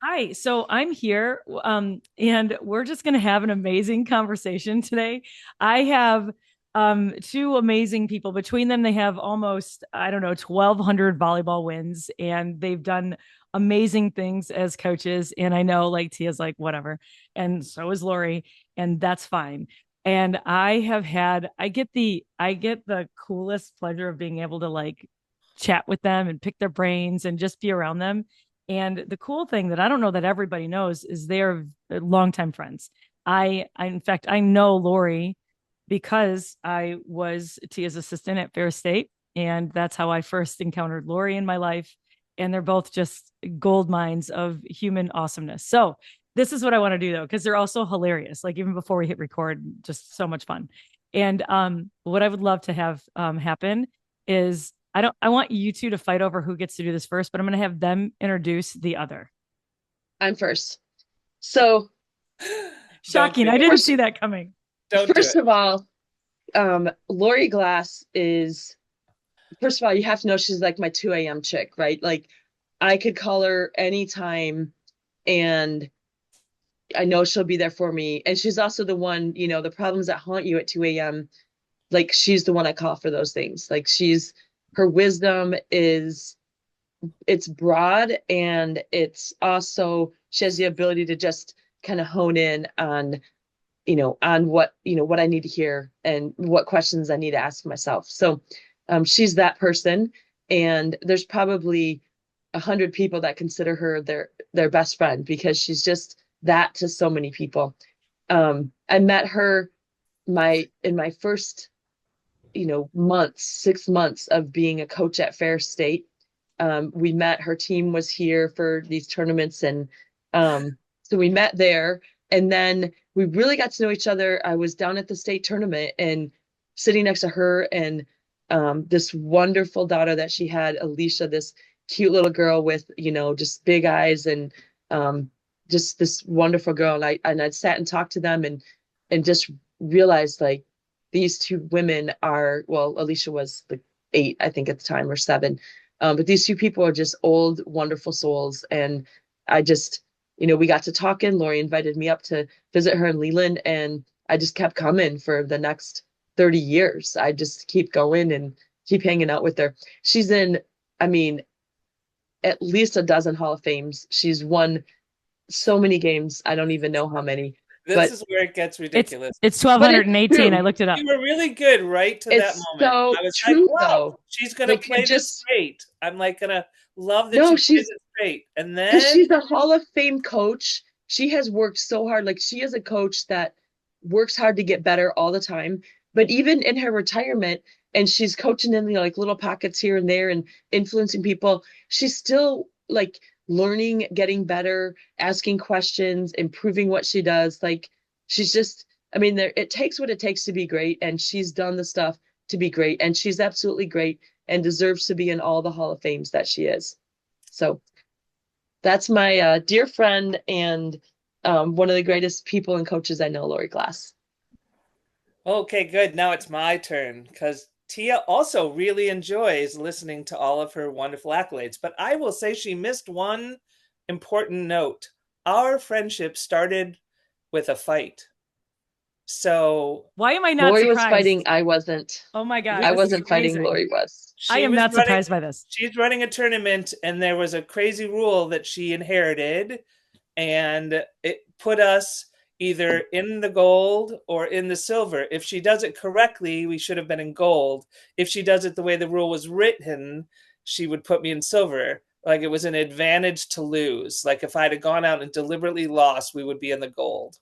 Hi, so I'm here, and we're just going to have an amazing conversation today. I have two amazing people. Between them, they have almost, I don't know, 1,200 volleyball wins, and they've done amazing things as coaches. And I know, like, Tia's like, whatever. And so is Laurie, and that's fine. And I get the coolest pleasure of being able to like chat with them and pick their brains and just be around them. And the cool thing that I don't know that everybody knows is they're longtime friends. In fact, I know Laurie because I was Tia's assistant at Fair State, and that's how I first encountered Laurie in my life. And they're both just gold mines of human awesomeness. So this is what I want to do though, because they're also hilarious. Like even before we hit record, just so much fun. And what I would love to have happen is I want you two to fight over who gets to do this first, but I'm going to have them introduce the other. I'm first. So Don't Shocking. do I it. didn't first, see that coming. Don't do first it. of all, Lori Glass is first of all, you have to know she's like my 2 a.m. chick, right? Like I could call her anytime and I know she'll be there for me. And she's also the one, the problems that haunt you at 2 a.m. Like she's the one I call for those things. Like her wisdom is it's broad and it's also she has the ability to just kind of hone in on what I need to hear and what questions I need to ask myself. So she's that person, and there's probably 100 people that consider her their best friend because she's just that to so many people. I met her in my first months, 6 months of being a coach at Fair State. We met, her team was here for these tournaments, and so we met there. And then we really got to know each other. I was down at the state tournament and sitting next to her and this wonderful daughter that she had, Alicia, this cute little girl with, just big eyes and just this wonderful girl. And I sat and talked to them and just realized like these two women are, well, Alicia was like 8, I think at the time, or 7. But these two people are just old, wonderful souls. And I just, we got to talking. Lori invited me up to visit her in Leland, and I just kept coming for the next 30 years. I just keep going and keep hanging out with her. She's in, I mean, at least a dozen Hall of Fames. She's won so many games. I don't even know how many, This but is where it gets It's ridiculous. it's it's 1,218. I true. looked it up. You were really good right to that It's moment. so I was like, true wow, though. she's gonna Like it play this just straight. I'm like gonna love that no, she plays she's it straight. And because then she's a Hall of Fame coach. She has worked so hard. Like she is a coach that works hard to get better all the time. But even in her retirement, and she's coaching in like little pockets here and there and influencing people, she's still like learning, getting better, asking questions, improving what she does. Like she's just, I mean, it takes what it takes to be great, and she's done the stuff to be great, and she's absolutely great and deserves to be in all the Hall of Fames that she is. So that's my dear friend and one of the greatest people and coaches I know, Lori Glass. okay, good. Now it's my turn because Tia also really enjoys listening to all of her wonderful accolades. But I will say she missed one important note. Our friendship started with a fight. So Why am I not Lori was fighting. surprised? I wasn't. Oh my God, I this is wasn't fighting. amazing. Lori was. I she am was not running surprised by this. she's running a tournament and there was a crazy rule that she inherited and it put us either in the gold or in the silver. If she does it correctly, we should have been in gold. If she does it the way the rule was written, she would put me in silver. Like it was an advantage to lose. Like if I'd have gone out and deliberately lost, we would be in the gold.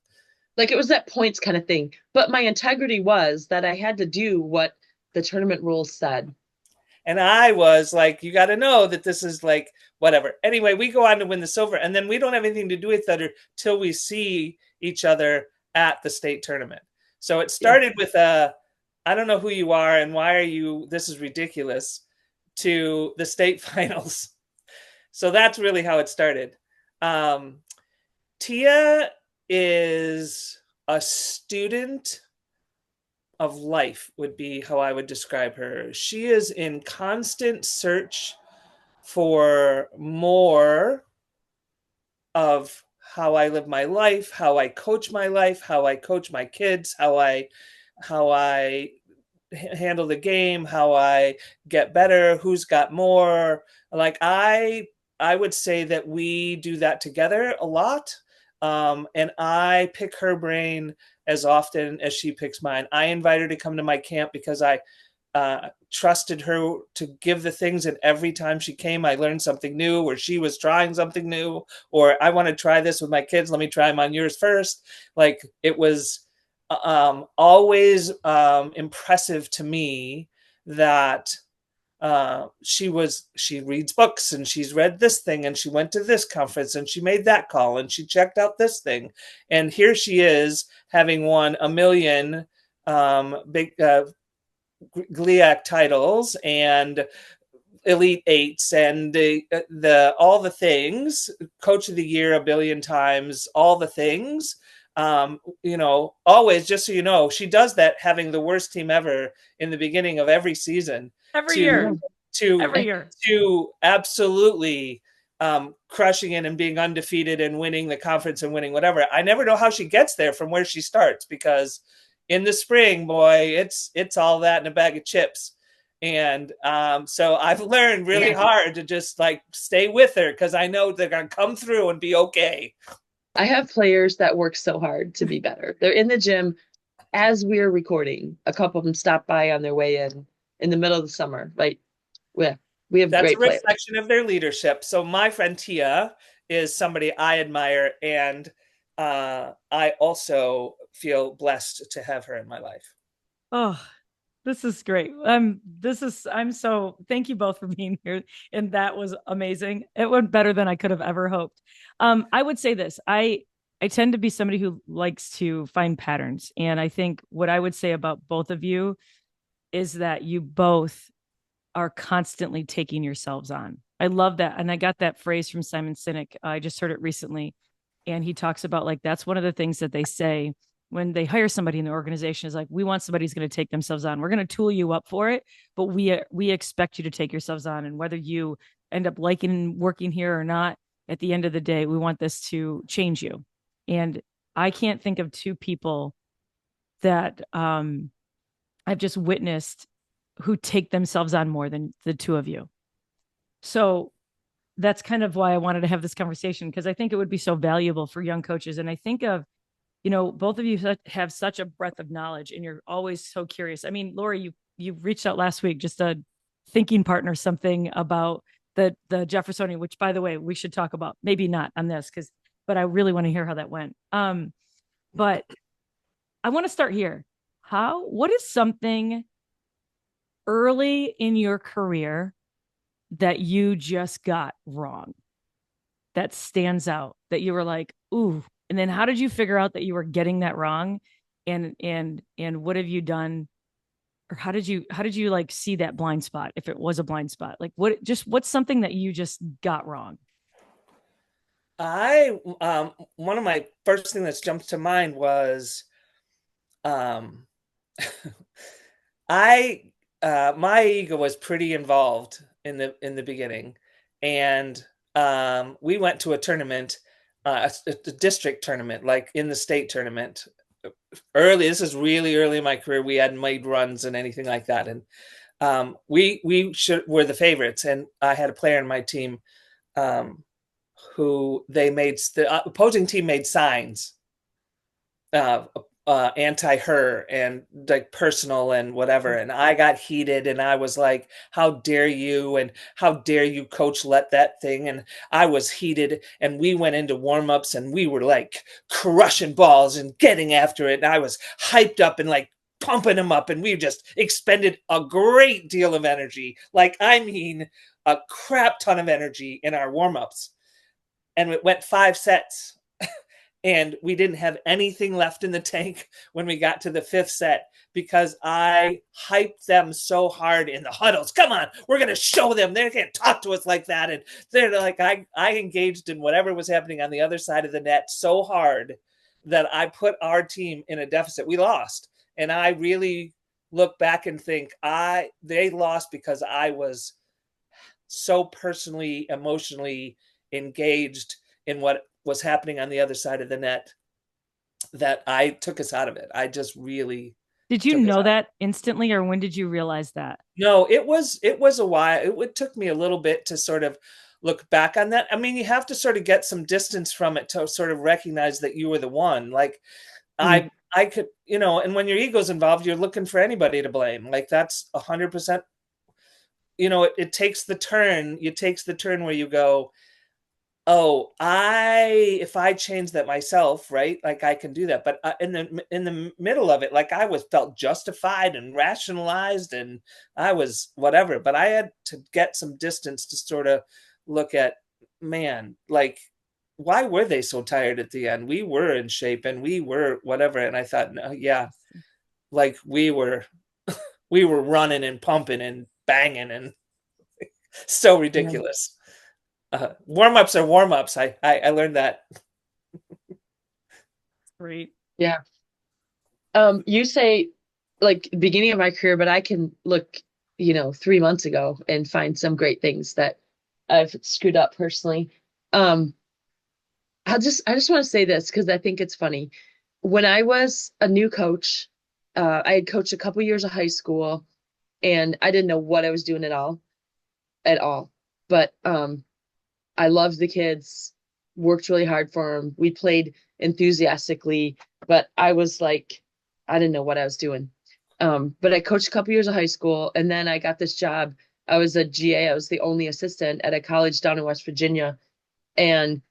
Like it was that points kind of thing. But my integrity was that I had to do what the tournament rules said. And I was like, you got to know that this is like whatever. Anyway, we go on to win the silver, and then we don't have anything to do with that till we see each other at the state tournament. So it Yeah. started with I don't know who you are and why are you, this is ridiculous, to the state finals. So that's really how it started. Um, Tia is a student of life would be how I would describe her. She is in constant search for more of how I live my life, how I coach my life, how I coach my kids, how I handle the game, how I get better, who's got more. Like I would say that we do that together a lot. And I pick her brain as often as she picks mine. I invite her to come to my camp because I trusted her to give the things, and every time she came, I learned something new, or she was trying something new, or I want to try this with my kids. Let me try them on yours first. Like, it was always impressive to me that she reads books, and she's read this thing, and she went to this conference, and she made that call, and she checked out this thing, and here she is having won a million big GLIAC titles and Elite Eights and the all the things, Coach of the Year a billion times, all the things. Always, just so you know, she does that having the worst team ever in the beginning of every season. Every to year. to Every year. to absolutely crushing it and being undefeated and winning the conference and winning whatever. I never know how she gets there from where she starts, because in the spring, boy, it's all that in a bag of chips. And so I've learned really hard to just like stay with her, because I know they're going to come through and be okay. I have players that work so hard to be better. They're in the gym as we're recording. A couple of them stopped by on their way in the middle of the summer. Right? We have That's great a players. reflection of their leadership. So my friend Tia is somebody I admire, and I also feel blessed to have her in my life. Oh, this is great. I'm so, thank you both for being here. And that was amazing. It went better than I could have ever hoped. I would say this. I tend to be somebody who likes to find patterns. And I think what I would say about both of you is that you both are constantly taking yourselves on. I love that. And I got that phrase from Simon Sinek. I just heard it recently. And he talks about, like, that's one of the things that they say when they hire somebody in the organization, is like, we want somebody who's going to take themselves on. We're going to tool you up for it, but we expect you to take yourselves on. And whether you end up liking working here or not, at the end of the day, we want this to change you. And I can't think of two people that I've just witnessed who take themselves on more than the two of you. So that's kind of why I wanted to have this conversation, because I think it would be so valuable for young coaches. And I think of, both of you have such a breadth of knowledge, and you're always so curious. I mean, Laurie, you reached out last week, just a thinking partner, something about the Jeffersonian, which, by the way, we should talk about, maybe not on this, but I really want to hear how that went. But I want to start here. What is something early in your career that you just got wrong, that stands out, that you were like, ooh? And then how did you figure out that you were getting that wrong? And what have you done? Or how did you like see that blind spot, if it was a blind spot? Like, what's something that you just got wrong? One of my first thing that jumps to mind was um I my ego was pretty involved in the beginning, and we went to a tournament, a district tournament, like in the state tournament. Early, this is really early in my career. We hadn't made runs and anything like that, and we were the favorites. And I had a player in my team who the opposing team made signs. Anti her and like personal and whatever, and I got heated, and I was like, how dare you, and how dare you, coach, let that thing. And I was heated, and we went into warm-ups, and we were like crushing balls and getting after it, and I was hyped up and like pumping them up, and we just expended a great deal of energy, like, I mean, a crap ton of energy in our warm-ups. And it went 5 sets, and we didn't have anything left in the tank when we got to the 5th set, because I hyped them so hard in the huddles. Come on, we're going to show them. They can't talk to us like that. And they're like, I engaged in whatever was happening on the other side of the net so hard that I put our team in a deficit. We lost. And I really look back and think they lost because I was so personally, emotionally engaged in what was happening on the other side of the net that I took us out of it. I just really Did you took us know out. that instantly, or when did you realize that? No, it was a while. It took me a little bit to sort of look back on that. I mean, you have to sort of get some distance from it to sort of recognize that you were the one. Like Mm. I could, you know, and when your ego's involved, you're looking for anybody to blame. Like that's 100%, you know, it takes the turn. It takes the turn where you go, oh, if I change that myself, right? Like I can do that. But in the middle of it, like I was felt justified and rationalized, and I was whatever. But I had to get some distance to sort of look at, man, like why were they so tired at the end? We were in shape and we were whatever. And I thought, no, yeah, like we were running and pumping and banging and so Yeah, ridiculous. Warm-ups are warm-ups. I learned that. great. Yeah. You say like beginning of my career, but I can look, 3 months ago and find some great things that I've screwed up personally. Um, I just want to say this because I think it's funny. When I was a new coach, I had coached a couple years of high school and I didn't know what I was doing at all. But I loved the kids, worked really hard for them. We played enthusiastically, but I was like, I didn't know what I was doing. But I coached a couple years of high school, and then I got this job. I was a GA. I was the only assistant at a college down in West Virginia, and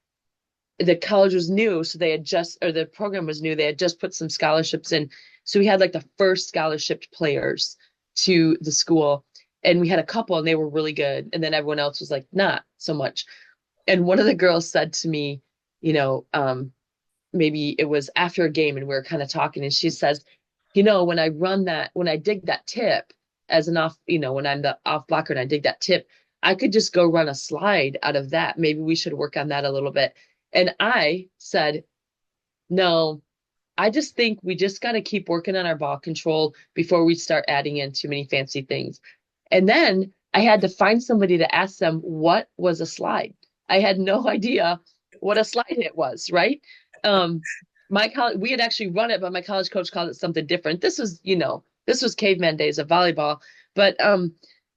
the college was new, so the program was new. They had just put some scholarships in, so we had like the first scholarship players to the school, and we had a couple, and they were really good, and then everyone else was like not so much. And one of the girls said to me, you know, maybe it was after a game and we were kind of talking, and she says, when I dig that tip as an off, when I'm the off blocker and I dig that tip, I could just go run a slide out of that. Maybe we should work on that a little bit. And I said, no, I just think we just got to keep working on our ball control before we start adding in too many fancy things. And then I had to find somebody to ask them what was a slide. I had no idea what a slide hit was, right? Um, my college, we had actually run it, but my college coach called it something different. This was caveman days of volleyball, but and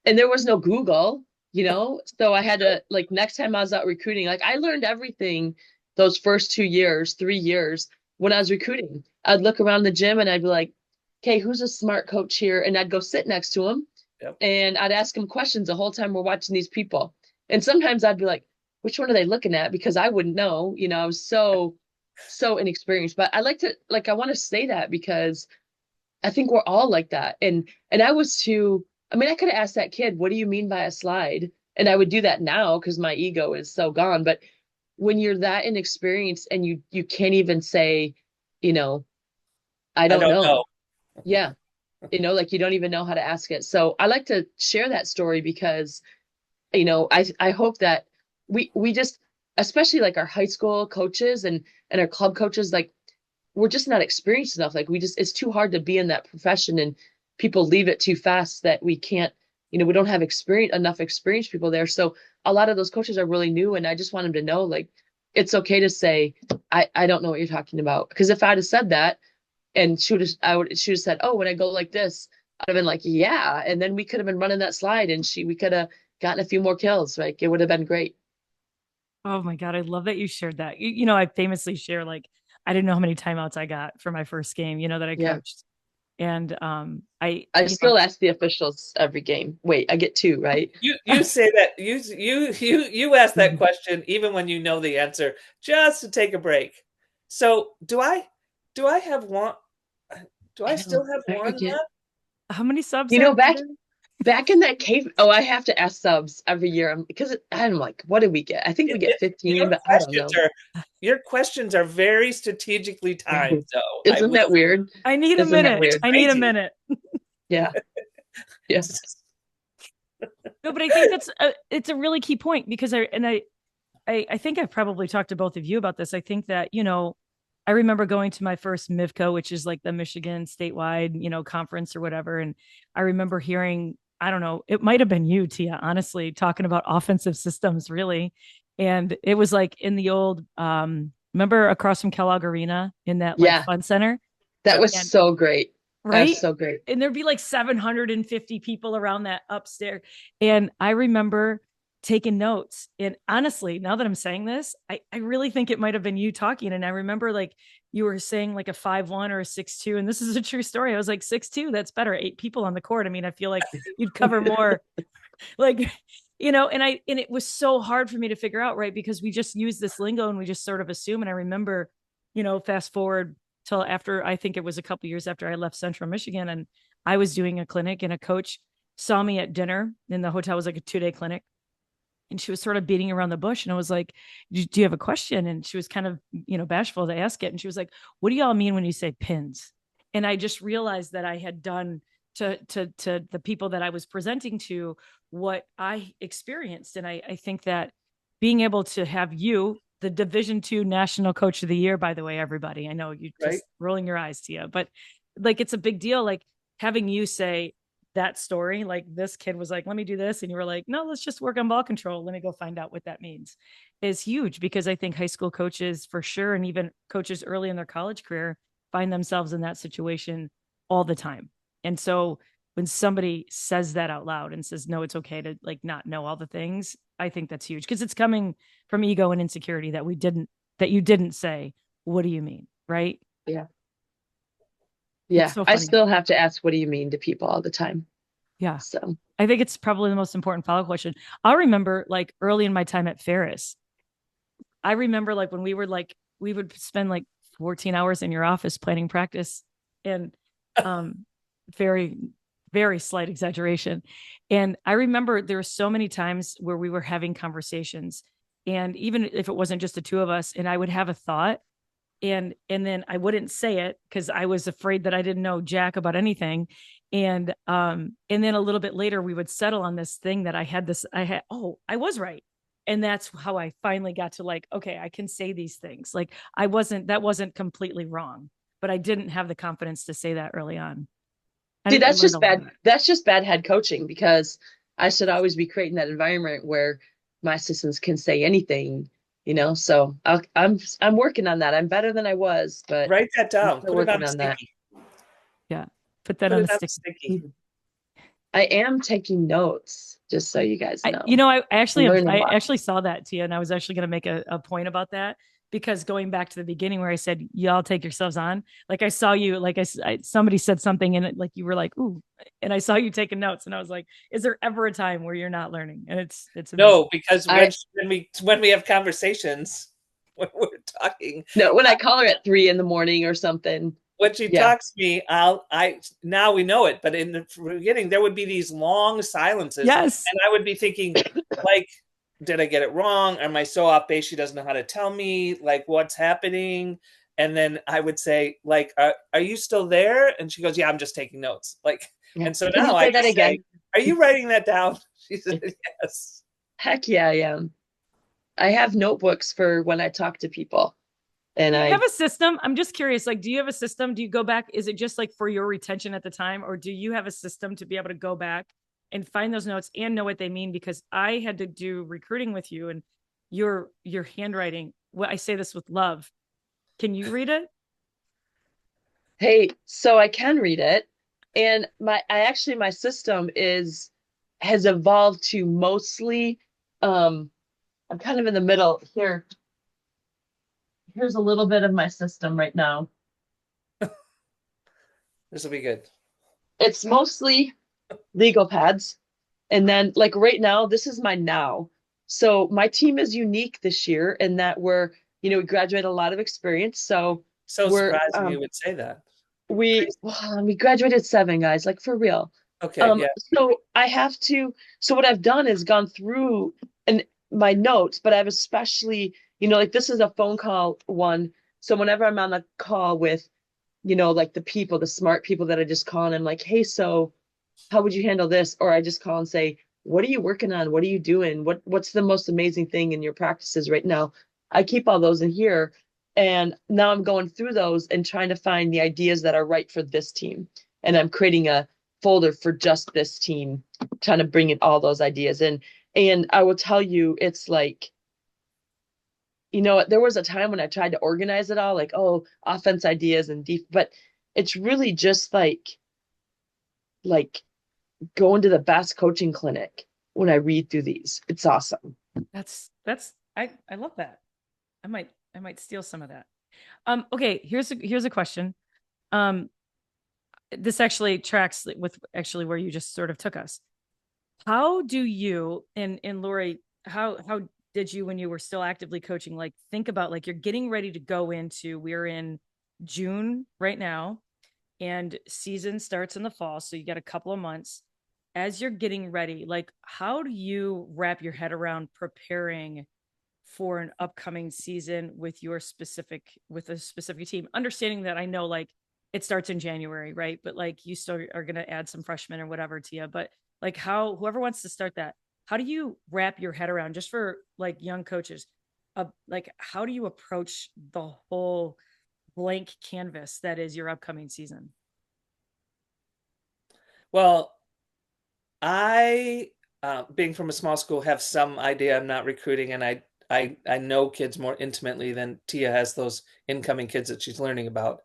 there was no Google, so I had to like next time I was out recruiting, like I learned everything those first 2 years, 3 years when I was recruiting. I'd look around the gym and I'd be like, okay, who's a smart coach here? And I'd go sit next to him Yep. and I'd ask him questions the whole time we're watching these people. And sometimes I'd be like, which one are they looking at? Because I wouldn't know, I was so inexperienced. But I want to say that because I think we're all like that. And I was too, I mean, I could have asked that kid, what do you mean by a slide? And I would do that now because my ego is so gone. But when you're that inexperienced and you can't even say, you know, I I don't don't know. know. Yeah. Like you don't even know how to ask it. So I like to share that story because, I hope that we just, especially like our high school coaches and our club coaches, like we're just not experienced enough. Like it's too hard to be in that profession and people leave it too fast that we can't, we don't have enough experienced people there. So a lot of those coaches are really new. And I just want them to know, like, it's okay to say, I don't know what you're talking about. Because if I'd have said that and she would have said, oh, when I go like this, I'd have been like, yeah. And then we could have been running that slide and we could have gotten a few more kills. Like it would have been great. Oh my God, I love that you shared that. I famously share like I didn't know how many timeouts I got for my first game, that I Yeah. coached. And I, I still ask the officials every game. Wait, I get two, right? You say that you ask that question even when you know the answer just to take a break. So do I have one? Do I I still know. have I one forget. left? how many subs You know, are back there? back in that cave. Oh, I have to ask subs every year because I'm like, what did we get? I think we get 15, Your but I don't questions know. are very strategically timed, though. I Isn't that will. weird? I need a Isn't that minute. It's weird? I need a crazy. minute. Yeah. Yeah. No, but I think it's a really key point because I think I've probably talked to both of you about this. I think that, I remember going to my first MIVCO, which is like the Michigan statewide, conference or whatever. And I remember hearing, I don't know, it might have been you, Tia, honestly, talking about offensive systems, really. And it was like in the old, remember across from Kellogg Arena in that like Yeah, fun center? that was And so great. That was right. so great. And there'd be like 750 people around that upstairs. And I remember taking notes. And honestly, now that I'm saying this, I really think it might have been you talking. And I remember like you were saying like a 5'1" or a 6'2". And this is a true story. I was like, 6'2", that's better. 8 people on the court. I mean, I feel like you'd cover more like, and it was so hard for me to figure out, right? Because we just use this lingo and we just sort of assume. And I remember, fast forward till after, I think it was a couple years after I left Central Michigan, and I was doing a clinic, and a coach saw me at dinner in the hotel. It was like a 2-day clinic. And she was sort of beating around the bush. And I was like, do you have a question? And she was kind of, bashful to ask it. And she was like, what do y'all mean when you say pins? And I just realized that I had done to the people that I was presenting to what I experienced. And I think that being able to have you, the Division II National Coach of the Year, by the way, everybody, I know you Right. just rolling your eyes, Tia, but like, it's a big deal. Like having you say that story, like this kid was like, let me do this. And you were like, no, let's just work on ball control. Let me go find out what that means, is huge, because I think high school coaches for sure, and even coaches early in their college career, find themselves in that situation all the time. And so when somebody says that out loud and says, no, it's okay to like not know all the things, I think that's huge, because it's coming from ego and insecurity that you didn't say, what do you mean? Right. Yeah. It's Yeah. so I funny. still have to ask, what do you mean, to people all the time. Yeah. So I think it's probably the most important follow-up question. I'll remember like early in my time at Ferris, I remember like when we would spend like 14 hours in your office planning practice, and very, very slight exaggeration. And I remember there were so many times where we were having conversations, and even if it wasn't just the two of us, and I would have a thought, and then I wouldn't say it because I was afraid that I didn't know jack about anything. And then a little bit later we would settle on this thing that I was right. And that's how I finally got to like, okay, I can say these things. Like that wasn't completely wrong, but I didn't have the confidence to say that early on. see, I that's learned just a lot. bad. That's just bad head coaching, because I should always be creating that environment where my assistants can say anything, so I'm working on that. I'm better than I was, but Write that I'm down. still Put it working on a on that. sticky. Yeah. Put that Put on it the on a stick. sticky. I am taking notes, just so you guys know. I actually I'm learning a I lot. actually saw that, Tia, and I was actually going to make a point about that, because going back to the beginning where I said y'all take yourselves on, like I saw you, like somebody said something and like you were like ooh, and I saw you taking notes, and I was like, is there ever a time where you're not learning? And it's amazing. No, because I when we have conversations, when we're talking, no, when I call her at 3 a.m. or something. when she Yeah. talks to me, I now we know it, but in the beginning there would be these long silences, Yes. and I would be thinking, like, did I get it wrong? Am I so off base? She doesn't know how to tell me, like, what's happening. And then I would say, like, are you still there? And she goes, yeah, I'm just taking notes. Like, Yeah. and so Can you now I say that just say, again? are you writing that down? She said, yes. Heck yeah, I am. I have notebooks for when I talk to people. And Do you I have a system? I'm just curious. Like, do you have a system? Do you go back? Is it just like for your retention at the time, or do you have a system to be able to go back and find those notes and know what they mean? Because I had to do recruiting with you, and your handwriting. Well, I say this with love. Can you read it? hey, so I can read it. And my system has evolved to mostly I'm kind of in the middle here. Here's a little bit of my system right now. This will be good. It's mostly legal pads. And then like right now, this is my now. So my team is unique this year in that we graduate a lot of experience. So So we're surprising you would say that. we graduated 7 guys, like for real. Okay, yeah. So what I've done is gone through and my notes, but I've especially, like this is a phone call one. So whenever I'm on the call with, like the smart people that I just call, and I'm like, hey, so how would you handle this? Or I just call and say, what are you working on? What are you doing? What's the most amazing thing in your practices right now? I keep all those in here. And now I'm going through those and trying to find the ideas that are right for this team. And I'm creating a folder for just this team, trying to bring in all those ideas in. And I will tell you, it's like you know, there was a time when I tried to organize it all, like, oh, offense ideas and but it's really just like going to the best coaching clinic when I read through these. It's awesome. I love that. I might steal some of that. Okay, here's a question. Um, this actually tracks with actually where you just sort of took us. How do you and Laurie, how did you, when you were still actively coaching, like think about, like, you're getting ready to go into, we're in June right now, and season starts in the fall, so you got a couple of months. As you're getting ready, like, how do you wrap your head around preparing for an upcoming season with a specific team, understanding that I know, like, it starts in January, right? But like, you still are going to add some freshmen or whatever, Tia. But like, how, whoever wants to start that, how do you wrap your head around, just for like young coaches, like, how do you approach the whole blank canvas that is your upcoming season? Well, I, being from a small school, have some idea. I'm not recruiting, and I know kids more intimately than Tia has those incoming kids that she's learning about.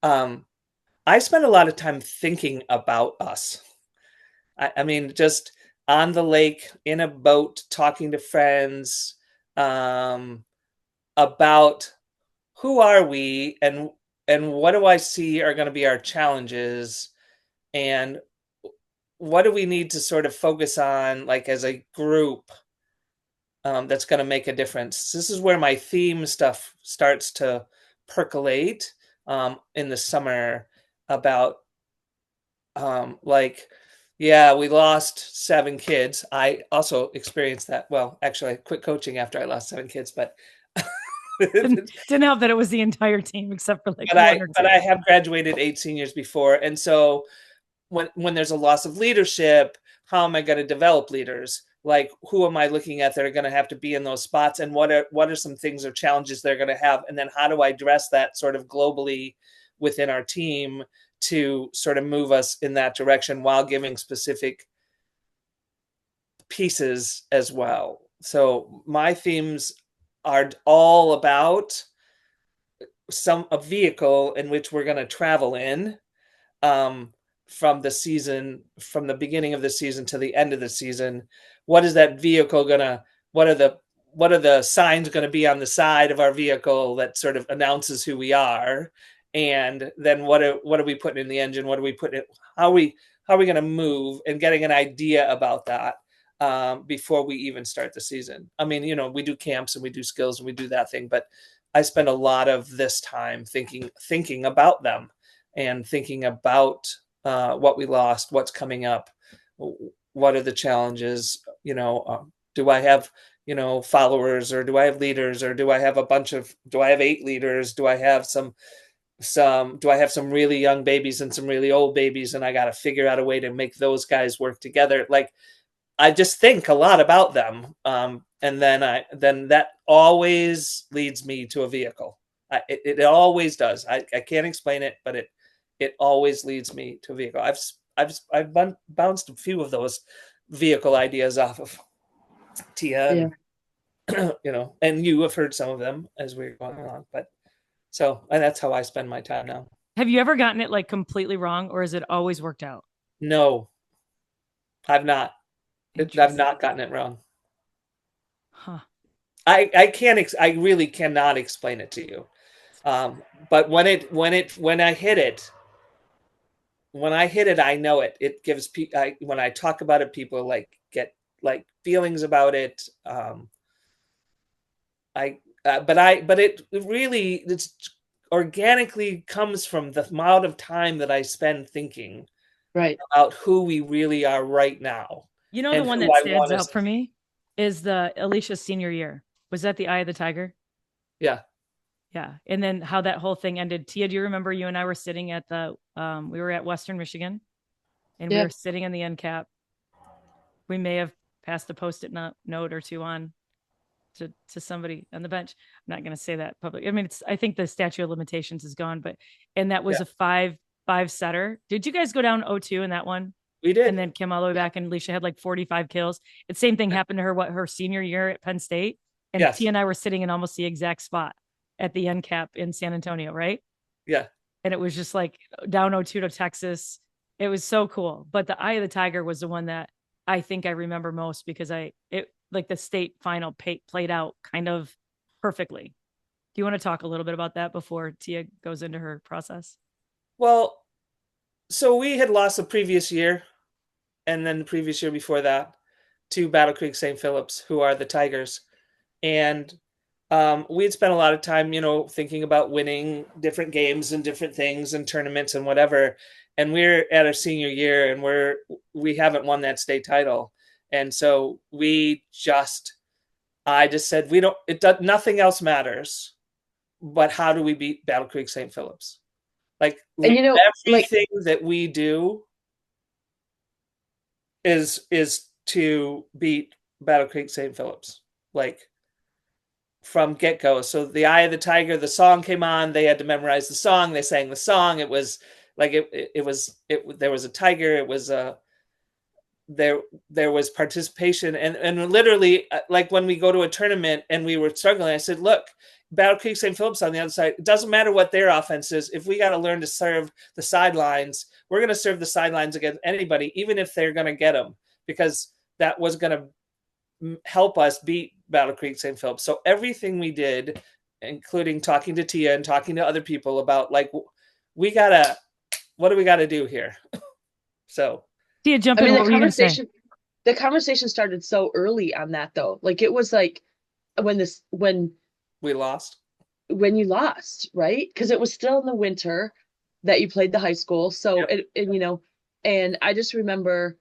Um, I spend a lot of time thinking about us. I mean, just on the lake, in a boat, talking to friends, um, about who are we, and what do I see are going to be our challenges, and what do we need to sort of focus on, like, as a group, that's going to make a difference. This is where my theme stuff starts to percolate, in the summer, about, like, yeah, we lost 7 kids. I also experienced that. Well, actually, I quit coaching after I lost 7 kids, but Didn't help that it was the entire team except for like but one I or but two. I have graduated 8 seniors before, and so when there's a loss of leadership, how am I going to develop leaders? Like, who am I looking at that are going to have to be in those spots, and what are some things or challenges they're going to have, and then how do I address that sort of globally within our team to sort of move us in that direction while giving specific pieces as well. So my themes are all about a vehicle in which we're going to travel in, um, from the beginning of the season to the end of the season. What is that vehicle gonna? What are the signs going to be on the side of our vehicle that sort of announces who we are? And then what are we putting in the engine? What are we putting? How are we going to move, and getting an idea about that, before we even start the season. I mean, we do camps and we do skills and we do that thing, but I spend a lot of this time thinking about them, and thinking about, what we lost, what's coming up, what are the challenges. Do I have, followers, or do I have leaders, or do I have 8 leaders? Do I have some really young babies and some really old babies, and I got to figure out a way to make those guys work together? Like, I just think a lot about them, and then that always leads me to a vehicle. It always does. I can't explain it, but it always leads me to a vehicle. I've bounced a few of those vehicle ideas off of Tia, Yeah. and and you have heard some of them as we're going along. But and that's how I spend my time now. Have you ever gotten it like completely wrong, or has it always worked out? No, I've not. I've Interesting. not gotten it wrong. Huh. I can't. I really cannot explain it to you. But when I hit it, I know it. It gives people. When I talk about it, people like get like feelings about it. But it really, it's organically comes from the amount of time that I spend thinking Right. about who we really are right now, You know, the and one who that I stands want out us. for me is the Alicia senior year. Was that the Eye of the Tiger? Yeah, Yeah. And then how that whole thing ended. Tia, do you remember you and I were sitting at we were at Western Michigan, and we Yeah. were sitting in the end cap. We may have passed a post-it note or two on to somebody on the bench. I'm not going to say that public. I mean, I think the statute of limitations is gone, but, and that was yeah, a five setter. Did you guys go down 0-2 in that one? we And did. then came all the way back, and Alicia had like 45 kills. The same thing happened to her, her senior year at Penn State. And Yes. Tia and I were sitting in almost the exact spot at the end cap in San Antonio, right? Yeah. And it was just like down 02 to Texas. It was so cool. But the Eye of the Tiger was the one that I think I remember most because it like the state final played out kind of perfectly. Do you want to talk a little bit about that before Tia goes into her process? Well, so we had lost the previous year, and then the previous year before that, to Battle Creek St. Phillips, who are the Tigers. And we had spent a lot of time, thinking about winning different games and different things and tournaments and whatever. And we're at our senior year, and we haven't won that state title. And so I just said, we don't. It does nothing else matters, but how do we beat Battle Creek St. Phillips? Like And like everything that we do is to beat Battle Creek St. Phillips. Like from get go. So the Eye of the Tiger, the song came on. They had to memorize the song. They sang the song. It was like it was it. There was a tiger. It was a there was participation and literally like when we go to a tournament and we were struggling, I said, look, Battle Creek St. Phillips on the other side, it doesn't matter what their offense is. If we got to learn to serve the sidelines, we're going to serve the sidelines against anybody, even if they're going to get them, because that was going to help us beat Battle Creek St. Phillips. So everything we did, including talking to Tia and talking to other people about like, what do we got to do here? So Tia, jump I in. mean, What were you going to say? the conversation started so early on that though. Like it was like when we lost. when you lost, right? Because it was still in the winter that you played the high school. So Yep. and I just remember,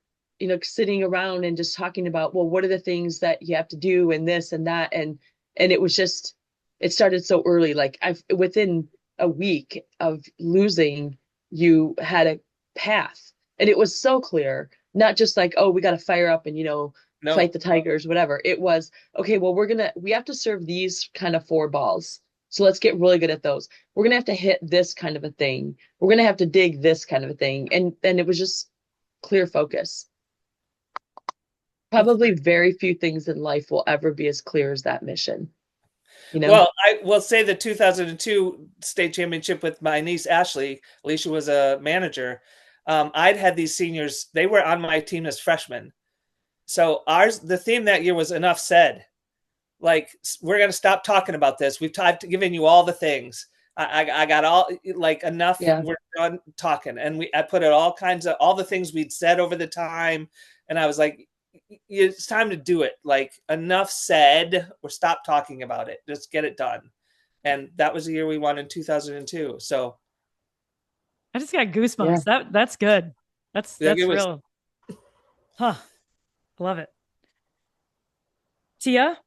sitting around and just talking about, well, what are the things that you have to do and this and that. And it was just, it started so early. Like within a week of losing, you had a path and it was so clear, not just like, oh, we got to fire up and, No. fight the Tigers, whatever. It was, okay, well, we have to serve these kind of four balls. So let's get really good at those. We're going to have to hit this kind of a thing. We're going to have to dig this kind of a thing. And it was just clear focus. Probably very few things in life will ever be as clear as that mission. Well, I will say the 2002 state championship with my niece, Ashley. Alicia was a manager. I'd had these seniors, they were on my team as freshmen. So the theme that year was enough said. Like, we're going to stop talking about this. I've given you all the things. I got all like enough. Yeah. We're done talking. And I put it all the things we'd said over the time. And I was like, it's time to do it. Like enough said, or stop talking about it. Just get it done. And that was the year we won in 2002. So I just got goosebumps. Yeah. That's good. That's it was real. Huh. Love it. Tia,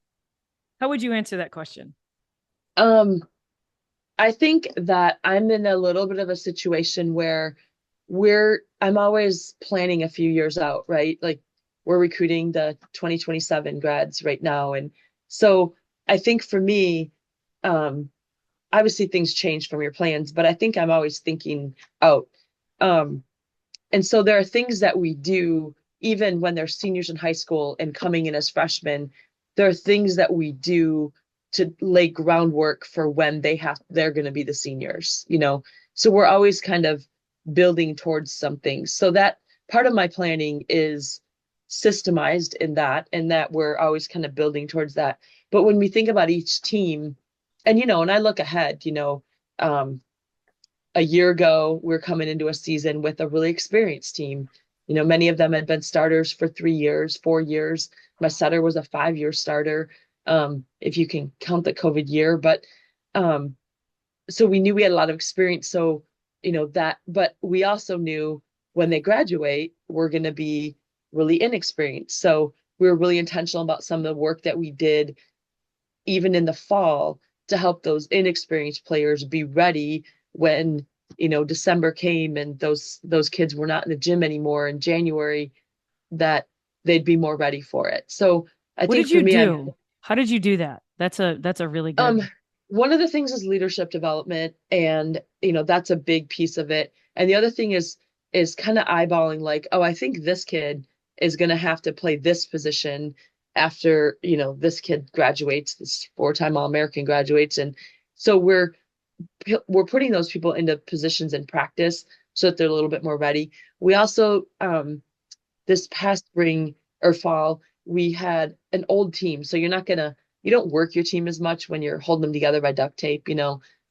how would you answer that question? I think that I'm in a little bit of a situation where I'm always planning a few years out, right? Like we're recruiting the 2027 grads right now. And so I think for me, obviously things change from your plans, but I think I'm always thinking out. And so there are things that we do, even when they're seniors in high school and coming in as freshmen, there are things that we do to lay groundwork for when they're going to be the seniors, So we're always kind of building towards something. So that part of my planning is systemized in that, and that we're always kind of building towards that. But when we think about each team, and I look ahead, a year ago, we're coming into a season with a really experienced team. Many of them had been starters for 3 years, 4 years. My setter was a 5-year starter, if you can count the COVID year. But so we knew we had a lot of experience. So, but we also knew when they graduate, we're going to be really inexperienced. So we were really intentional about some of the work that we did, even in the fall, to help those inexperienced players be ready when December came and those kids were not in the gym anymore in January, that they'd be more ready for it. So I What think did for you me, do? How did you do that? That's a really good. one of the things is leadership development, and that's a big piece of it. And the other thing is kind of eyeballing, like, oh, I think this kid is going to have to play this position. after, this kid graduates, this 4-time All-American graduates. And so we're putting those people into positions in practice so that they're a little bit more ready. We also, this past spring or fall, we had an old team. So you don't work your team as much when you're holding them together by duct tape.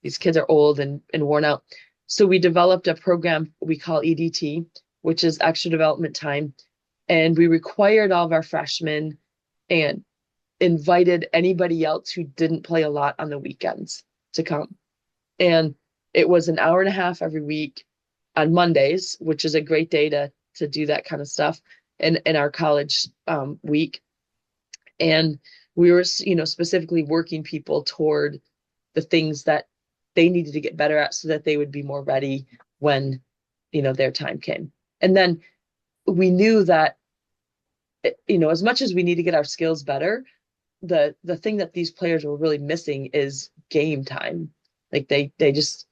These kids are old and worn out. So we developed a program we call EDT, which is extra development time. And we required all of our freshmen and invited anybody else who didn't play a lot on the weekends to come. And it was an hour and a half every week on Mondays, which is a great day to do that kind of stuff in our college week. And we were, specifically working people toward the things that they needed to get better at so that they would be more ready when, their time came. And then we knew that, as much as we need to get our skills better, the thing that these players were really missing is game time. Like they just,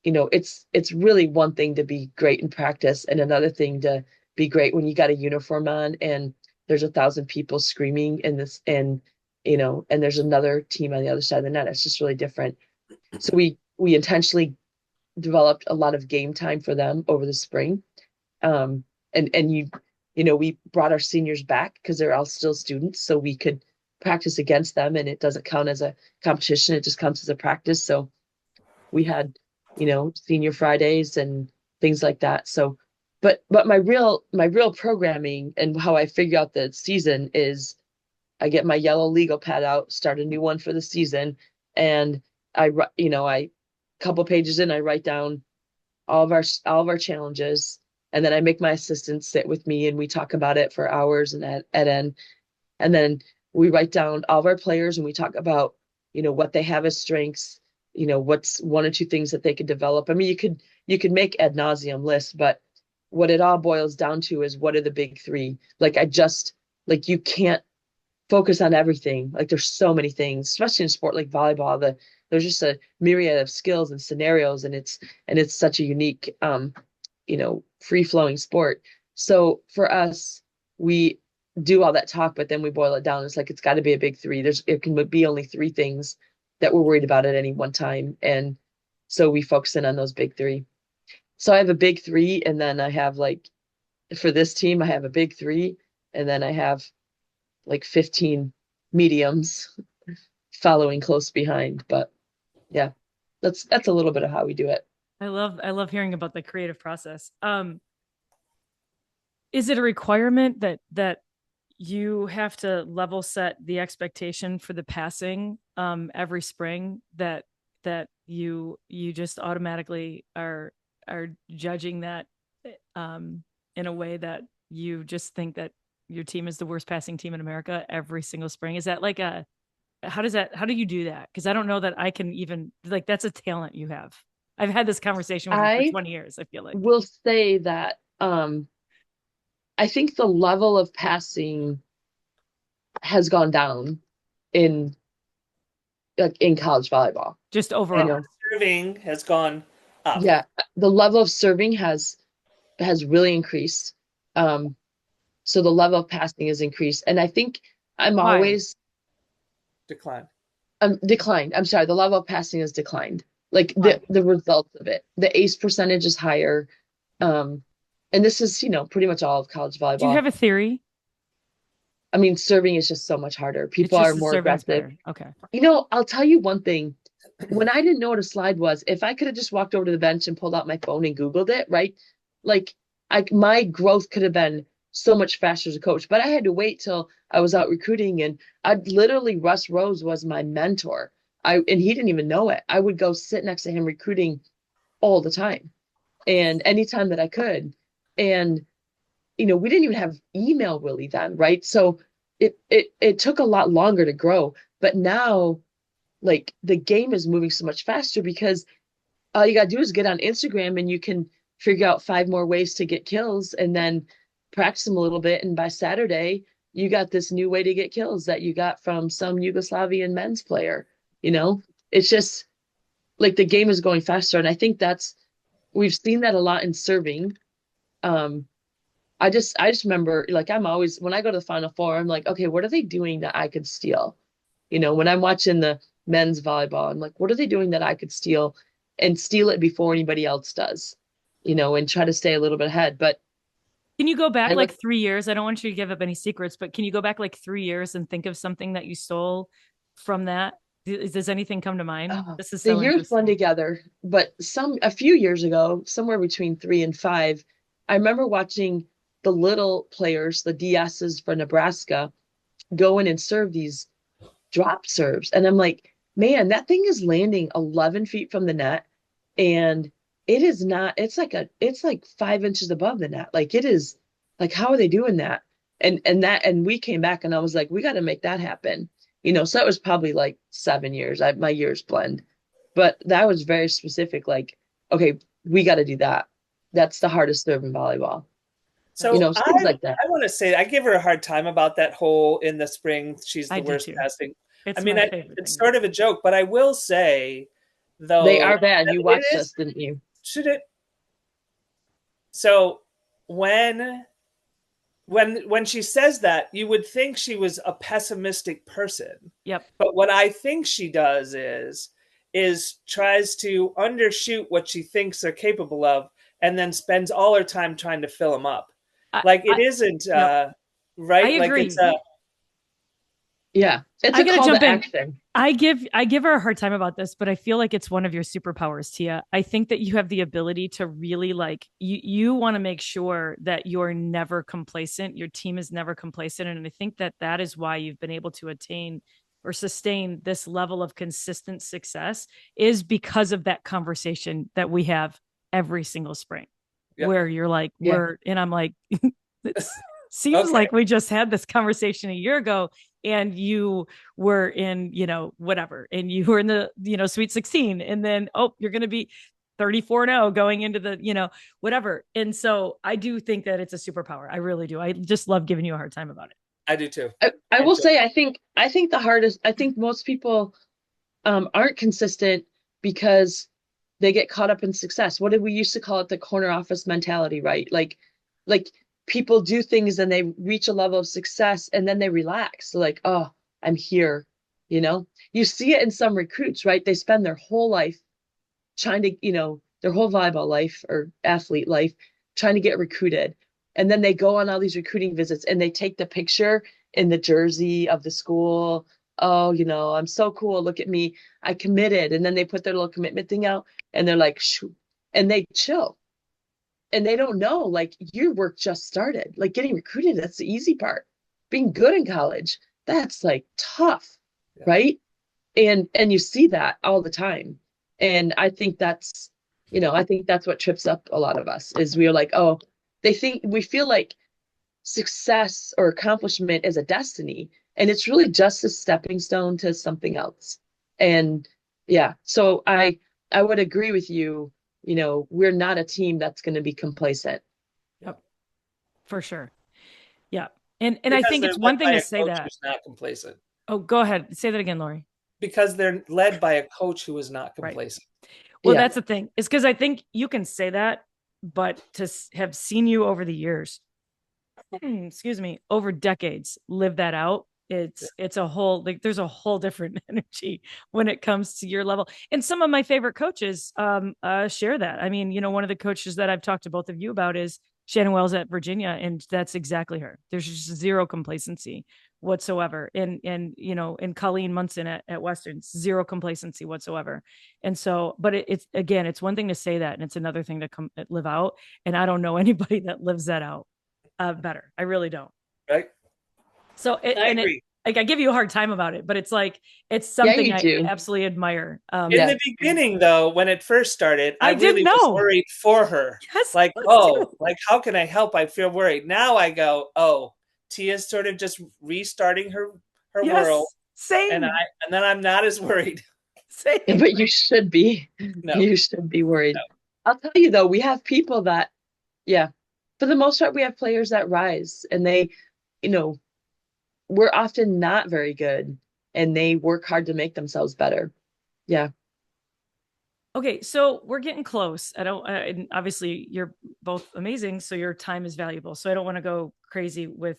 it's really one thing to be great in practice and another thing to be great when you got a uniform on and there's 1,000 people screaming in this and there's another team on the other side of the net. It's just really different. So we intentionally developed a lot of game time for them over the spring. And we brought our seniors back because they're all still students, so we could practice against them, and it doesn't count as a competition. It just counts as a practice. So we had, senior Fridays and things like that. So, but my real programming and how I figure out the season is I get my yellow legal pad out, start a new one for the season. And I couple pages in, I write down all of our challenges. And then I make my assistants sit with me and we talk about it for hours and at end. And then we write down all of our players and we talk about, what they have as strengths, what's one or two things that they could develop. I mean, you could make ad nauseum lists, but what it all boils down to is what are the big three? You can't focus on everything. Like there's so many things, especially in sport like volleyball, there's just a myriad of skills and scenarios, and it's such a unique, free-flowing sport. So for us, we do all that talk, but then we boil it down. It's like, it's got to be a big three. It can be only three things that we're worried about at any one time. And so we focus in on those big three. So I have a big three, and then I have for this team, I have a big three, and then I have 15 mediums following close behind. But yeah, that's a little bit of how we do it. I love hearing about the creative process. Is it a requirement that you have to level set the expectation for the passing every spring, that you just automatically are judging that in a way that you just think that your team is the worst passing team in America every single spring? Is that how do you do that? Because I don't know that I can even, that's a talent you have. I've had this conversation with you for 20 years, I feel like. Will say that I think the level of passing has gone down in college volleyball. Just overall. Serving has gone up. Yeah, the level of serving has really increased. So the level of passing has increased. And I think I'm Why? always Declined. Declined. I'm sorry, the level of passing has declined. The results of it. The ace percentage is higher. And this is, pretty much all of college volleyball. Do you have a theory? I mean, serving is just so much harder. People are more aggressive. Okay. I'll tell you one thing. When I didn't know what a slide was, if I could have just walked over to the bench and pulled out my phone and Googled it, right? My growth could have been so much faster as a coach, but I had to wait till I was out recruiting, and Russ Rose was my mentor. And he didn't even know it. I would go sit next to him recruiting all the time and anytime that I could. And, we didn't even have email really then, right? So it took a lot longer to grow, but now the game is moving so much faster because all you got to do is get on Instagram and you can figure out 5 more ways to get kills and then practice them a little bit. And by Saturday, you got this new way to get kills that you got from some Yugoslavian men's player. It's just the game is going faster. And I think we've seen that a lot in serving. I just remember, like, I'm always, when I go to the Final Four, I'm like, okay, what are they doing that I could steal? When I'm watching the men's volleyball, I'm like, what are they doing that I could steal and steal it before anybody else does? And try to stay a little bit ahead. But Can you go I back look, like 3 years? I don't want you to give up any secrets, but can you go back like 3 years and think of something that you stole from that? Does anything come to mind? oh, This is the so years blend interesting. together. But a few years ago, somewhere between 3 and 5, I remember watching the little players, the DSs for Nebraska, go in and serve these drop serves. And I'm like, man, that thing is landing 11 feet from the net. And it is not, it's like 5 inches above the net. Like it is like, how are they doing that? And we came back and I was like, we got to make that happen. So that was probably like 7 years. My years blend, but that was very specific. Like, okay, we got to do that. That's the hardest serve in volleyball. That's So Things like that. I want to say I give her a hard time about that whole in the spring she's I the do worst too. passing. I It's mean, my favorite it's thing. sort of a joke, but I will say They though are bad. that You it watched us, is didn't you? should it so when when she says that, you would think she was a pessimistic person. Yep. But what I think she does is tries to undershoot what she thinks they're capable of and then spends all her time trying to fill them up. I, Like it I, isn't yep. I right? Like it's agree. a Yeah. It's I a gotta call jump to in. action. I give her a hard time about this, but I feel like it's one of your superpowers, Tia. I think that you have the ability to really like you want to make sure that you're never complacent. Your team is never complacent, and I think that that is why you've been able to attain or sustain this level of consistent success is because of that conversation that we have every single spring, yep. where you're like, Yeah. and I'm like, it seems Okay. like we just had this conversation a year ago and you were in, whatever, and you were in the, Sweet 16. And then, oh, you're going to be 34-0 going into the, whatever. And so I do think that it's a superpower. I really do. I just love giving you a hard time about it. I do too. I I will enjoy say, I think the hardest, I think most people aren't consistent because they get caught up in success. What did we used to call it? The corner office mentality, right? Like people do things and they reach a level of success and then they relax. Like, oh, I'm here. You see it in some recruits, right? They spend their whole life trying to, their whole volleyball life or athlete life trying to get recruited. And then they go on all these recruiting visits and they take the picture in the jersey of the school. Oh, I'm so cool. Look at me. I committed. And then they put their little commitment thing out and they're like, shoo, and they chill. And they don't know, like, your work just started. Like getting recruited, that's the easy part. Being good in college, that's like tough, yeah. right? And you see that all the time. And I think that's what trips up a lot of us is we are like, oh, we feel like success or accomplishment is a destiny, and it's really just a stepping stone to something else. And yeah, so I would agree with you. We're not a team that's going to be complacent. Yep, for sure. Yeah. And I Because think they're it's led one thing by to a say coach that. who's not complacent. Oh, go ahead. Say that again, Laurie. Because they're led by a coach who is not Right. complacent. Well, Yeah. that's the thing. Is because I think you can say that, but to have seen you over the years, excuse me, over decades, live that out. Yeah. It's a whole like there's a whole different energy when it comes to your level. And some of my favorite coaches share that. I mean, one of the coaches that I've talked to both of you about is Shannon Wells at Virginia, and that's exactly her. There's just zero complacency whatsoever. And Colleen Munson at Western, zero complacency whatsoever. And so, but it's again, it's one thing to say that, and it's another thing to live out. And I don't know anybody that lives that out better. I really don't. Right? So I agree. like I give you a hard time about it, but it's like it's Yeah, something you I do. absolutely admire. In Yeah. the beginning, though, when it first started, I I didn't really was know. worried for her. Yes, Like, let's oh, do. like how can I help? I feel worried. Now I go, oh, Tia's sort of just restarting her world, Yes, same, and then I'm not as worried. same. But you should be. No, You should be worried. no. I'll tell you though, we have people that, yeah, for the most part, we have players that rise and you know, we're often not very good and they work hard to make themselves better. Yeah. Okay, so we're getting close. I don't, and obviously you're both amazing, so your time is valuable. So I don't want to go crazy with,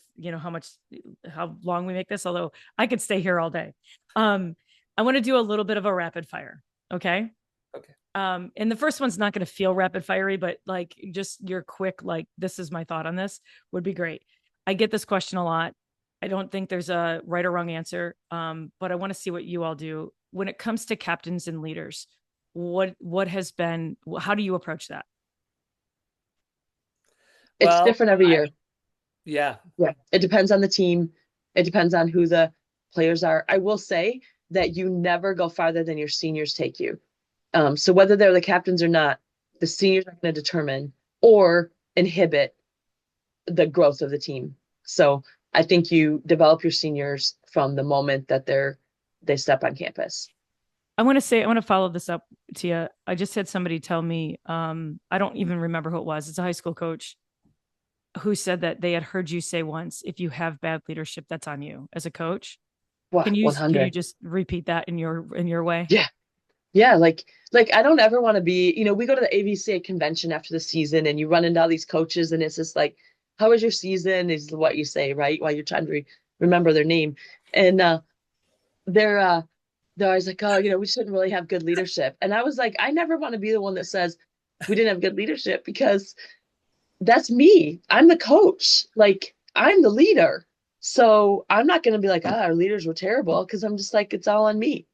how long we make this, although I could stay here all day. Um, I want to do a little bit of a rapid fire. Okay. Okay. And the first one's not going to feel rapid fiery, but like just your quick, like, this is my thought on this would be great. I get this question a lot. I don't think there's a right or wrong answer. But I want to see what you all do when it comes to captains and leaders. What has been, how do you approach that? It's Well, different every year. yeah. Yeah. It depends on the team. It depends on who the players are. I will say that you never go farther than your seniors take you. So whether they're the captains or not, the seniors are going to determine or inhibit the growth of the team. So I think you develop your seniors from the moment that they step on campus. I want to follow this up, Tia. I just had somebody tell me, I don't even remember who it was. It's a high school coach who said that they had heard you say once, if you have bad leadership, that's on you as a coach. Wow, Can you 100. just repeat that in your way? Yeah. Yeah, like I don't ever want to be, we go to the AVCA convention after the season and you run into all these coaches and it's just like, how was your season? Is what you say, right? While you're trying to remember their name. And they're they're always like, oh, we shouldn't really have good leadership. And I was like, I never want to be the one that says we didn't have good leadership because that's me. I'm the coach. Like I'm the leader. So I'm not going to be like, our leaders were terrible because I'm just like, it's all on me.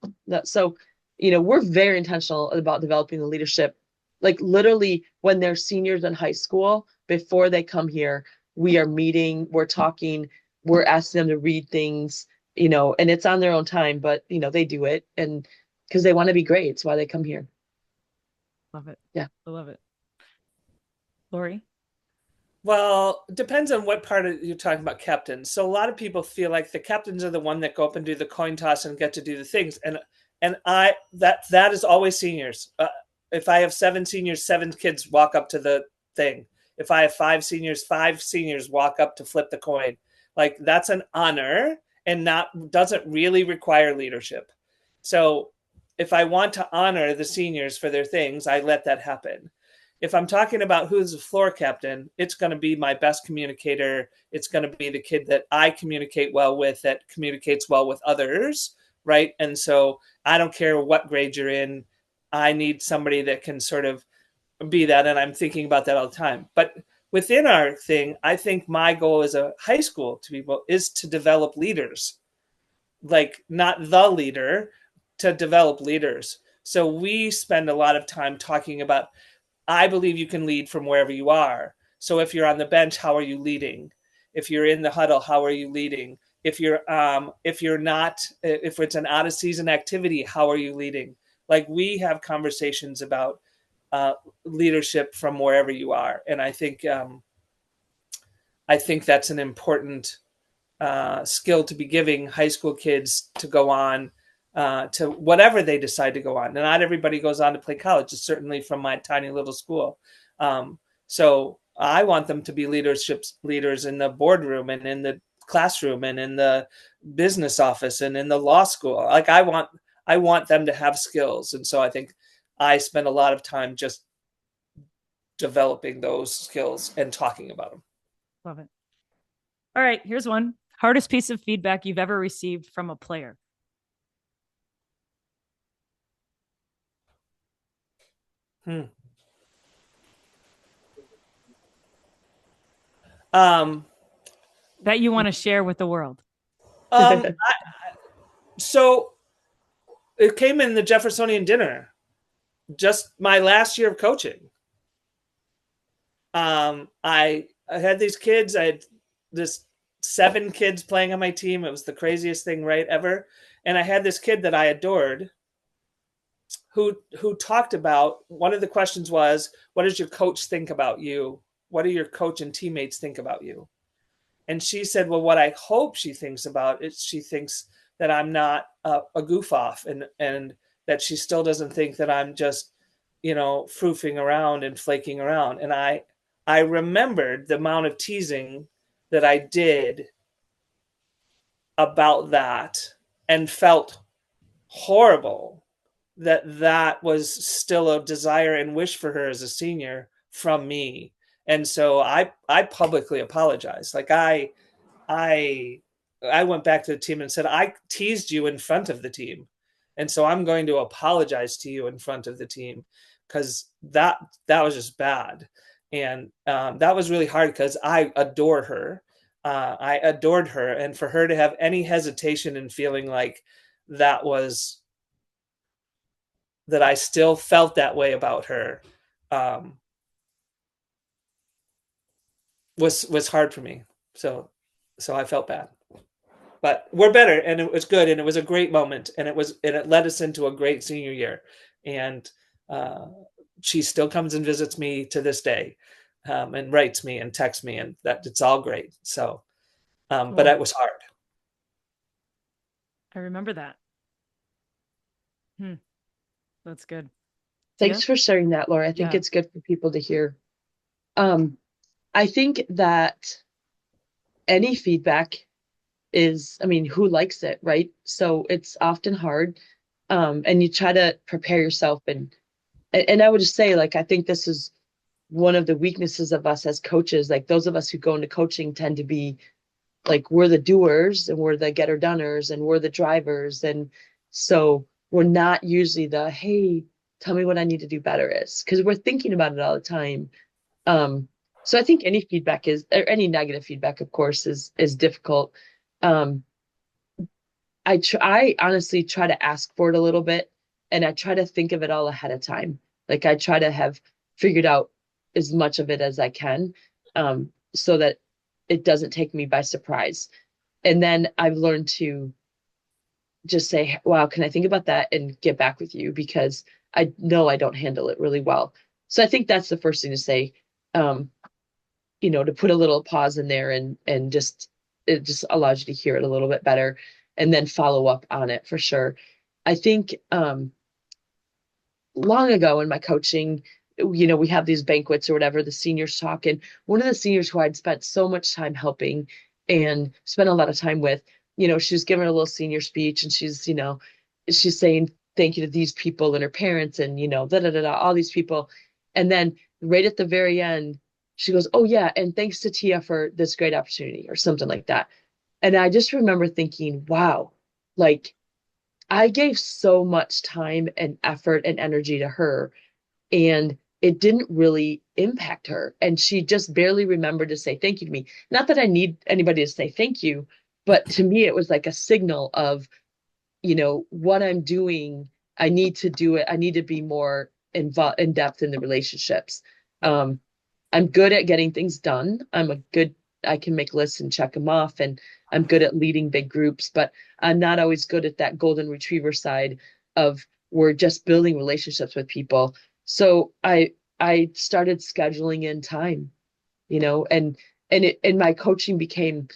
So, we're very intentional about developing the leadership. Like literally when they're seniors in high school, before they come here, we are meeting, we're talking, we're asking them to read things, and it's on their own time, but they do it and because they want to be great. It's why they come here. Love it. Yeah. I love it. Laurie? Well, depends on what part of you're talking about captains. So a lot of people feel like the captains are the one that go up and do the coin toss and get to do the things. And I that is always seniors. If I have 7 seniors, 7 kids walk up to the thing. If I have 5 seniors, 5 seniors walk up to flip the coin. Like that's an honor and not doesn't really require leadership. So if I want to honor the seniors for their things, I let that happen. If I'm talking about who's the floor captain, it's going to be my best communicator. It's going to be the kid that I communicate well with, that communicates well with others, right? And so I don't care what grade you're in. I need somebody that can sort of be that. And I'm thinking about that all the time. But within our thing, I think my goal as a high school to people is to develop leaders, like not the leader, to develop leaders. So we spend a lot of time talking about I believe you can lead from wherever you are. So if you're on the bench, how are you leading? If you're in the huddle, how are you leading? If you're not, if it's an out of season activity, how are you leading? Like we have conversations about uh, leadership from wherever you are, and I think that's an important skill to be giving high school kids to go on to whatever they decide to go on. And not everybody goes on to play college, certainly from my tiny little school. So I want them to be leaders in the boardroom and in the classroom and in the business office and in the law school. Like I want them to have skills. And so I think I spend a lot of time just developing those skills and talking about them. Love it. All right, here's one. Hardest piece of feedback you've ever received from a player. Hmm. Um, That you want to share with the world. so it came in the Jeffersonian dinner, just my last year of coaching. I had these kids. I had this 7 kids playing on my team. It was the craziest thing, right, ever. And I had this kid that I adored, who talked about one of the questions was, "What does your coach think about you? What do your coach and teammates think about you?" And she said, "Well, what I hope she thinks about is she thinks that I'm not a goof off, and that she still doesn't think that I'm just, froofing around and flaking around." And I remembered the amount of teasing that I did about that and felt horrible that was still a desire and wish for her as a senior from me. And so I publicly apologized. Like I went back to the team and said, I teased you in front of the team. And so I'm going to apologize to you in front of the team, because that was just bad. And that was really hard because I adore her. I adored her. And for her to have any hesitation in feeling like that was, that I still felt that way about her, um, was hard for me. So I felt bad. But we're better, and it was good, and it was a great moment, and it led us into a great senior year. And uh, she still comes and visits me to this day, and writes me and texts me, and that it's all great. So, but Cool. it was hard. I remember that. That's good. Tia? Thanks for sharing that, Laura. I think Yeah. it's good for people to hear. Um, I think that any feedback is, I mean, who likes it, right? So it's often hard. And you try to prepare yourself, and I would just say, like, I think this is one of the weaknesses of us as coaches. Like, those of us who go into coaching tend to be like, we're the doers and we're the getter doners and we're the drivers. And so we're not usually the, hey, tell me what I need to do better is, because we're thinking about it all the time. So I think any feedback is, or any negative feedback, of course, is difficult. Um, I honestly try to ask for it a little bit, and I try to think of it all ahead of time. Like, I try to have figured out as much of it as I can, so that it doesn't take me by surprise. And then I've learned to just say, wow, can I think about that and get back with you? Because I know I don't handle it really well. So I think that's the first thing to say. Um, to put a little pause in there, and just, it just allows you to hear it a little bit better, and then follow up on it for sure. I think long ago in my coaching, we have these banquets or whatever, the seniors talk, and one of the seniors who I'd spent so much time helping and spent a lot of time with, she was giving a little senior speech, and she's saying thank you to these people and her parents, and da da da da, all these people. And then right at the very end, she goes, oh yeah, and thanks to Tia for this great opportunity, or something like that. And I just remember thinking, wow, like, I gave so much time and effort and energy to her, and it didn't really impact her. And she just barely remembered to say thank you to me. Not that I need anybody to say thank you, but to me, it was like a signal of, what I'm doing. I need to do it. I need to be more involved in depth in the relationships. Um, I'm good at getting things done. I can make lists and check them off, and I'm good at leading big groups, but I'm not always good at that golden retriever side of, we're just building relationships with people. So I started scheduling in time, and my coaching became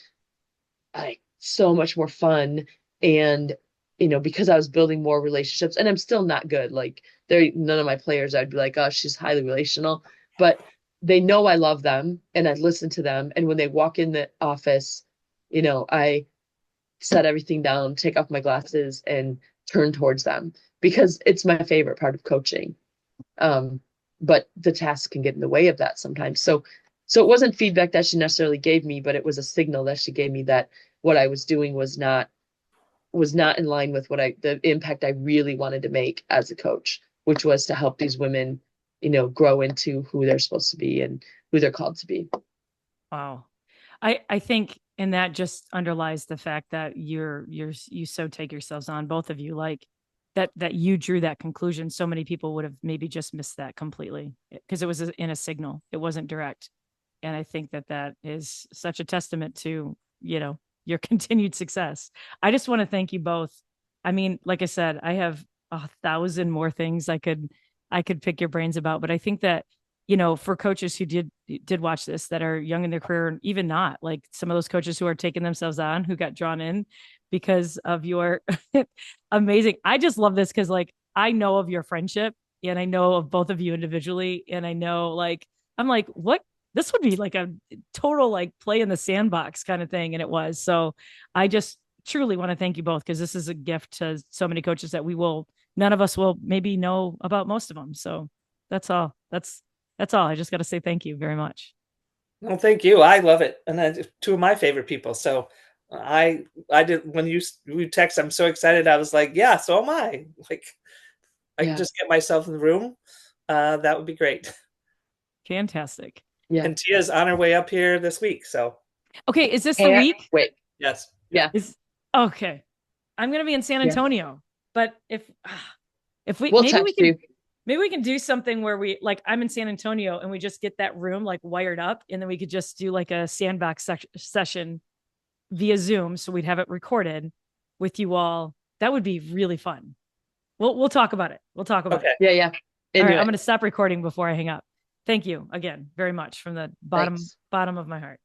like so much more fun. And because I was building more relationships, and I'm still not good, like, there, none of my players I'd be like, oh, she's highly relational, but they know I love them, and I listen to them. And when they walk in the office, I set everything down, take off my glasses, and turn towards them, because it's my favorite part of coaching. But the task can get in the way of that sometimes. So it wasn't feedback that she necessarily gave me, but it was a signal that she gave me that what I was doing was not in line with the impact I really wanted to make as a coach, which was to help these women, grow into who they're supposed to be and who they're called to be. Wow. I think, and that just underlies the fact that you so take yourselves on, both of you, like that you drew that conclusion. So many people would have maybe just missed that completely, because it was in a signal. It wasn't direct. And I think that is such a testament to, your continued success. I just want to thank you both. I mean, like I said, I have 1,000 more things I could pick your brains about, but I think that, for coaches who did watch this, that are young in their career, and even not, like some of those coaches who are taking themselves on, who got drawn in because of your amazing. I just love this because, like, I know of your friendship, and I know of both of you individually, and I know, like, I'm like, what, this would be like a total, like, play in the sandbox kind of thing. And it was. So I just truly want to thank you both, because this is a gift to so many coaches that we will none of us will maybe know about most of them. So that's all. That's all. I just got to say thank you very much. Well, thank you. I love it, and then two of my favorite people. So I did when you text. I'm so excited. I was like, yeah, so am I. Like I can Yeah. just get myself in the room. That would be great. Fantastic. Yeah. And Tia's on her way up here this week. So Okay, is this the Can't week? wait. yes, Yeah. Is okay. I'm gonna be in San Yeah. Antonio, but if we We'll maybe we text can you. maybe we can do something where we like I'm in San Antonio and we just get that room like wired up, and then we could just do like a sandbox session via Zoom, so we'd have it recorded with you all. That would be really fun. We'll talk about it. We'll talk about okay. it. Yeah. Yeah. All Into right, I'm it. going to stop recording before I hang up. Thank you again very much from the Thanks. bottom of my heart.